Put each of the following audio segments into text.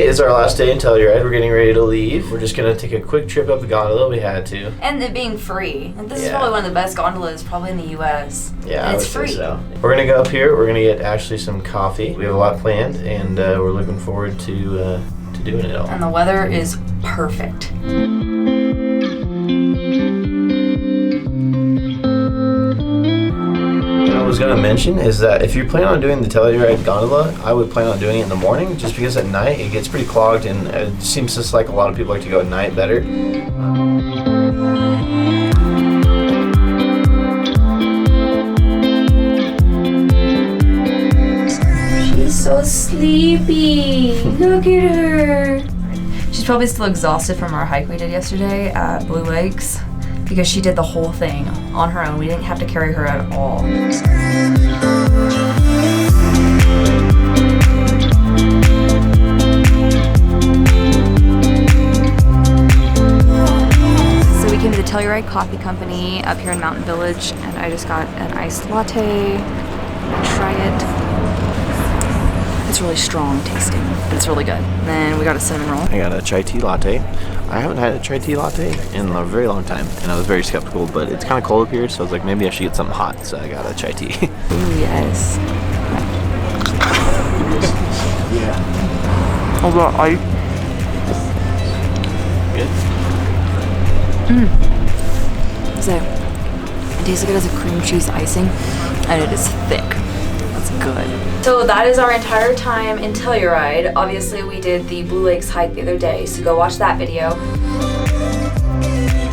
is our last day in Telluride. We're getting ready to leave. We're just going to take a quick trip up the gondola. We had to. And it being free. And this is probably one of the best gondolas probably in the U.S. Yeah, and it's free. So. We're going to go up here. We're going to get Ashley some coffee. We have a lot planned, and we're looking forward to doing it all. And the weather is perfect. What I was going to mention is that if you're planning on doing the Telluride gondola, I would plan on doing it in the morning, just because at night it gets pretty clogged, and it seems just like a lot of people like to go at night better. She's so sleepy. Look at her. She's probably still exhausted from our hike we did yesterday at Blue Lakes, because she did the whole thing on her own. We didn't have to carry her at all. So we came to the Telluride Coffee Company up here in Mountain Village, and I just got an iced latte. Try it. It's really strong tasting, but it's really good. And then we got a cinnamon roll. I got a chai tea latte. I haven't had a chai tea latte in a very long time, and I was very skeptical, but it's kind of cold up here, so I was like, maybe I should get something hot, so I got a chai tea. Ooh, yes. Yeah. Oh, well, I... Good? So, it tastes like it has a cream cheese icing, and it is thick. That's good. So that is our entire time in Telluride. Obviously, we did the Blue Lakes hike the other day, so go watch that video.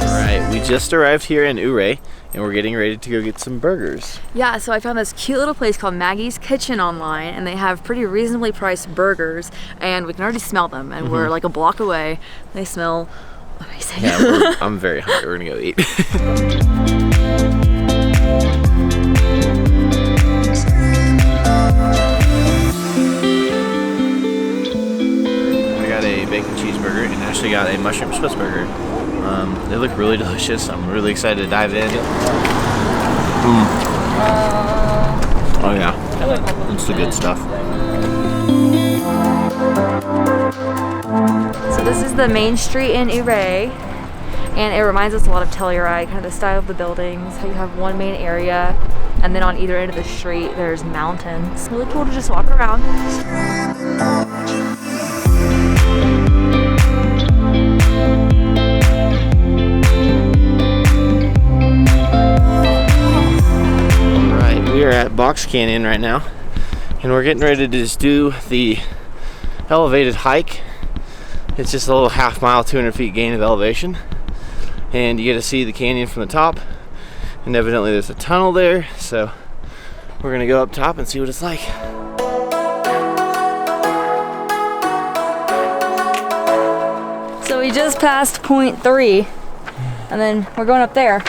Alright, we just arrived here in Ouray, and we're getting ready to go get some burgers. Yeah, so I found this cute little place called Maggie's Kitchen online, and they have pretty reasonably priced burgers, and we can already smell them, and we're like a block away. They smell amazing. Yeah, I'm very hungry. We're gonna go eat. Bacon cheeseburger, and Ashley got a mushroom Swiss burger. They look really delicious. I'm really excited to dive in. Oh yeah, it's the good stuff. So this is the main street in Ouray, and it reminds us a lot of Telluride, kind of the style of the buildings, how you have one main area, and then on either end of the street there's mountains. It's really cool to just walk around. We are at Box Canyon right now, and we're getting ready to just do the elevated hike. It's just a little half mile, 200 feet gain of elevation, and you get to see the canyon from the top, and evidently there's a tunnel there, so we're gonna go up top and see what it's like. So we just passed point 3, and then we're going up there.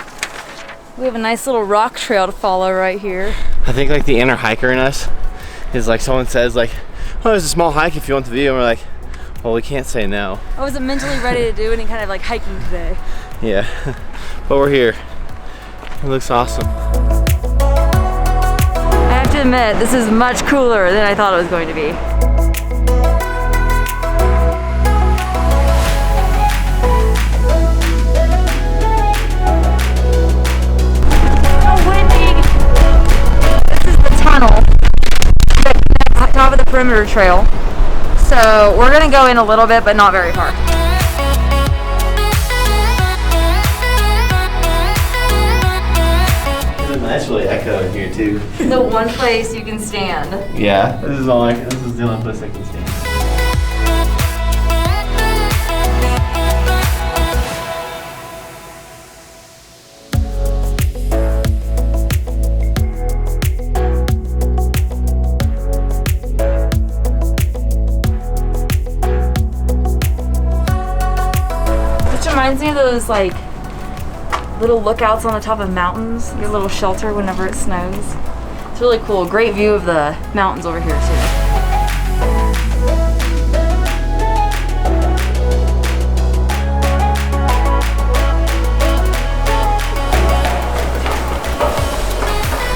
We have a nice little rock trail to follow right here. I think like the inner hiker in us is like, someone says like, oh, there's a small hike if you want the view, and we're like, well, we can't say no. I wasn't mentally ready to do any kind of like hiking today. Yeah, but we're here. It looks awesome. I have to admit, this is much cooler than I thought it was going to be. Top of the perimeter trail, so we're gonna go in a little bit but not very far. It's naturally echo here too. The one place you can stand. Yeah, this is the only place I can stand. Reminds me of those like little lookouts on the top of mountains, your little shelter whenever it snows. It's really cool. Great view of the mountains over here too.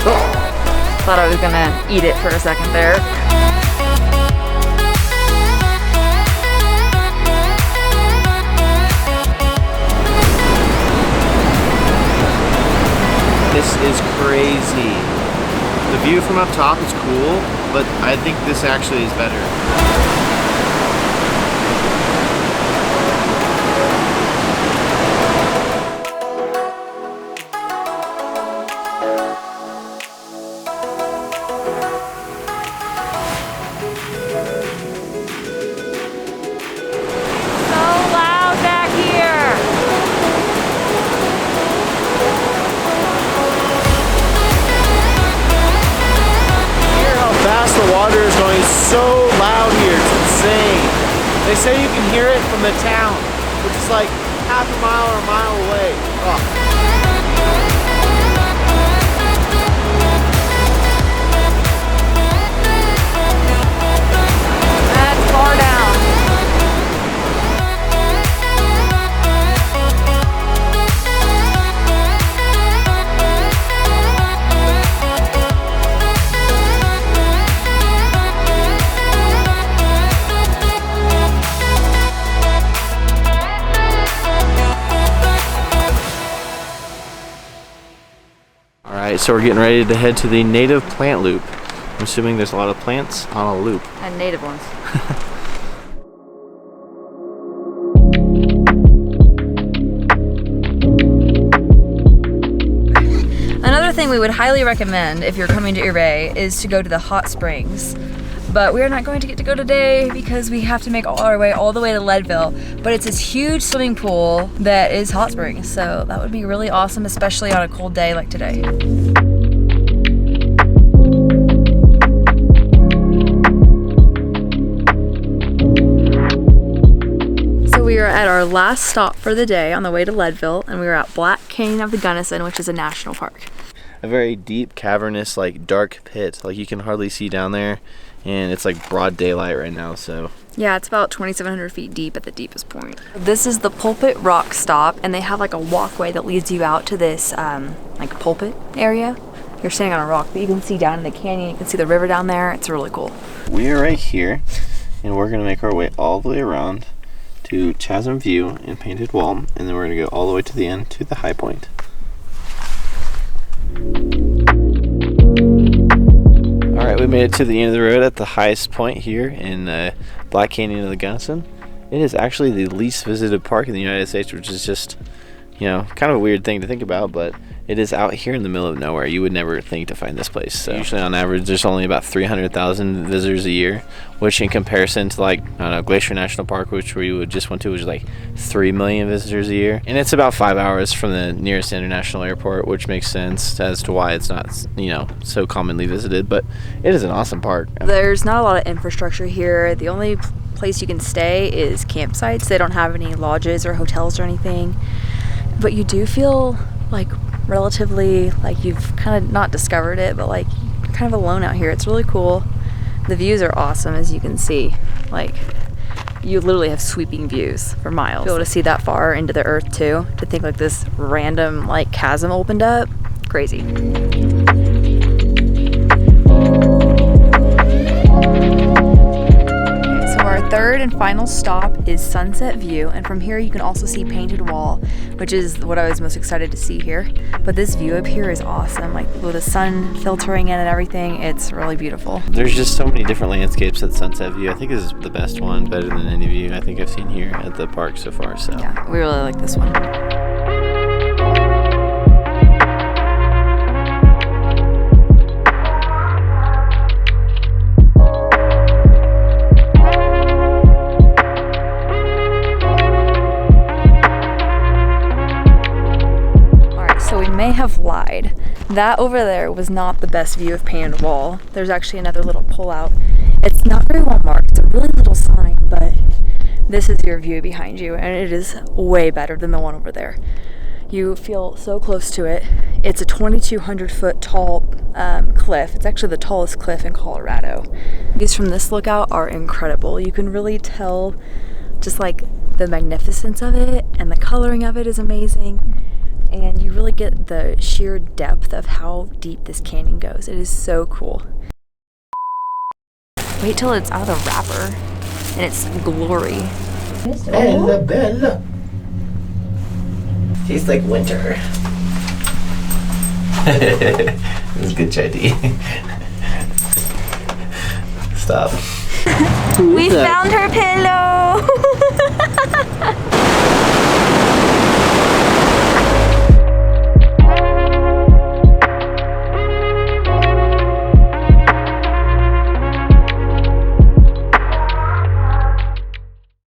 Oh, thought I was gonna eat it for a second there. This is crazy. The view from up top is cool, but I think this actually is better. So loud here, it's insane. They say you can hear it from the town, which is like half a mile or a mile away. Oh. That's far down. So we're getting ready to head to the native plant loop. I'm assuming there's a lot of plants on a loop. And native ones. Another thing we would highly recommend if you're coming to Ouray is to go to the hot springs. But we are not going to get to go today because we have to make our way all the way to Leadville. But it's this huge swimming pool that is hot springs, so that would be really awesome, especially on a cold day like today. So we are at our last stop for the day on the way to Leadville, and we are at Black Canyon of the Gunnison, which is a national park. A very deep, cavernous, like dark pit. Like you can hardly see down there. And it's like broad daylight right now, so. Yeah, it's about 2,700 feet deep at the deepest point. This is the Pulpit rock stop, and they have like a walkway that leads you out to this like Pulpit area. You're standing on a rock, but you can see down in the canyon, you can see the river down there. It's really cool. We are right here, and we're gonna make our way all the way around to Chasm View and Painted Wall, and then we're gonna go all the way to the end to the high point. Alright, we made it to the end of the road at the highest point here in Black Canyon of the Gunnison. It is actually the least visited park in the United States, which is just, you know, kind of a weird thing to think about, but it is out here in the middle of nowhere. You would never think to find this place. So usually on average there's only about 300,000 visitors a year, which in comparison to like, I don't know, Glacier National Park, which we would just went to, was like 3 million visitors a year. And it's about 5 hours from the nearest international airport, which makes sense as to why it's not, you know, so commonly visited, but it is an awesome park. There's not a lot of infrastructure here. The only place you can stay is campsites. They don't have any lodges or hotels or anything, but you do feel like relatively like you've kind of not discovered it, but like you're kind of alone out here. It's really cool. The views are awesome, as you can see. Like you literally have sweeping views for miles. Be able to see that far into the earth too. To think like this random like chasm opened up, crazy. Third and final stop is Sunset View, and from here you can also see Painted Wall, which is what I was most excited to see here. But this view up here is awesome, like with the sun filtering in and everything. It's really beautiful. There's just so many different landscapes at Sunset View. I think this is the best one, better than any view I think I've seen here at the park so far. So yeah, we really like this one. May have lied. That over there was not the best view of Painted Wall. There's actually another little pullout. It's not very well marked. It's a really little sign, but this is your view behind you, and it is way better than the one over there. You feel so close to it. It's a 2,200 foot tall cliff. It's actually the tallest cliff in Colorado. Views from this lookout are incredible. You can really tell just like the magnificence of it, and the coloring of it is amazing. And you really get the sheer depth of how deep this canyon goes. It is so cool. Wait till it's out of the wrapper and it's glory. Bella, Bella. Tastes like winter. This is good chai tea. Stop. We found her pillow.